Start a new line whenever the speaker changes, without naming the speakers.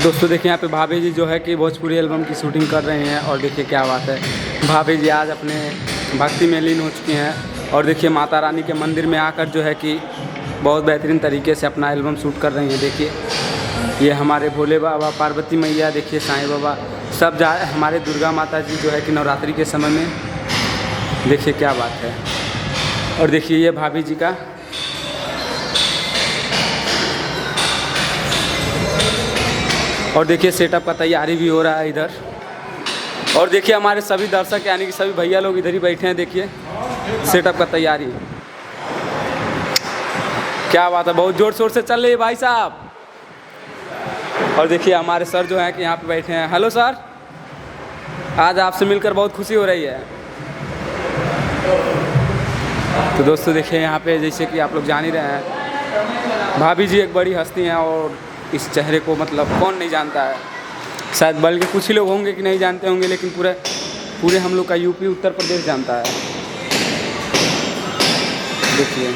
दोस्तों देखिए यहाँ पे भाभी जी जो है कि भोजपुरी एल्बम की शूटिंग कर रहे हैं और देखिए क्या बात है, भाभी जी आज अपने भक्ति में लीन हो चुकी हैं और देखिए माता रानी के मंदिर में आकर जो है कि बहुत बेहतरीन तरीके से अपना एल्बम शूट कर रही हैं। देखिए ये हमारे भोले बाबा, पार्वती मैया, देखिए साईं बाबा सब जा हमारे दुर्गा माता जी जो है कि नवरात्रि के समय में, देखिए क्या बात है। और देखिए ये भाभी जी का और देखिए सेटअप का तैयारी भी हो रहा है इधर। और देखिए हमारे सभी दर्शक यानी कि सभी भैया लोग इधर ही बैठे हैं। देखिए सेटअप का तैयारी क्या बात है, बहुत ज़ोर शोर से चल रही है भाई साहब। और देखिए हमारे सर जो हैं कि यहाँ पे बैठे हैं। हेलो सर, आज आपसे मिलकर बहुत खुशी हो रही है। तो दोस्तों देखिए यहाँ पे जैसे कि आप लोग जान ही रहे हैं, भाभी जी एक बड़ी हस्ती हैं और इस चेहरे को मतलब कौन नहीं जानता है, शायद बल्कि कुछ ही लोग होंगे कि नहीं जानते होंगे, लेकिन पूरे हम लोग का यूपी उत्तर प्रदेश जानता है। देखिए